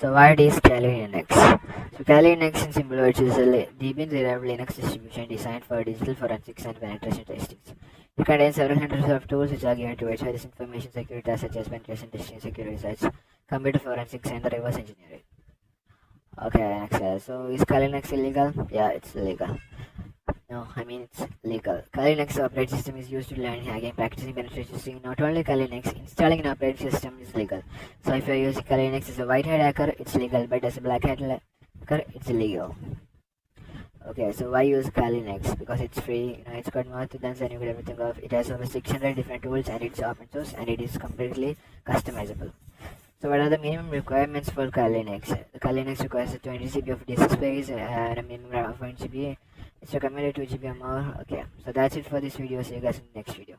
So what is Kali Linux? So Kali Linux in simple words is a Debian-derived Linux distribution designed for digital forensics and penetration testing. It contains several hundreds of tools which are given to verify this information security tasks such as penetration testing, security research, computer forensics, and the reverse engineering. Okay, next. So is Kali Linux illegal? Yeah, it's illegal. No, I mean it's legal. Kali Linux operating system is used to learn hacking, practicing penetration testing. Not only Kali Linux, installing an operating system is legal. So if you're using Kali Linux as a white hat hacker, it's legal, but as a black hat hacker, it's illegal. Okay, so why use Kali Linux? Because it's free, it's got more than you could ever think of. It has over 600 different tools and it's open source and it is completely customizable. So what are the minimum requirements for Kali Linux? The Kali Linux requires a 20 GB of disk space and a minimum of 1 GB. It's recommended 2 GB or more. Okay, so that's it for this video. See you guys in the next video.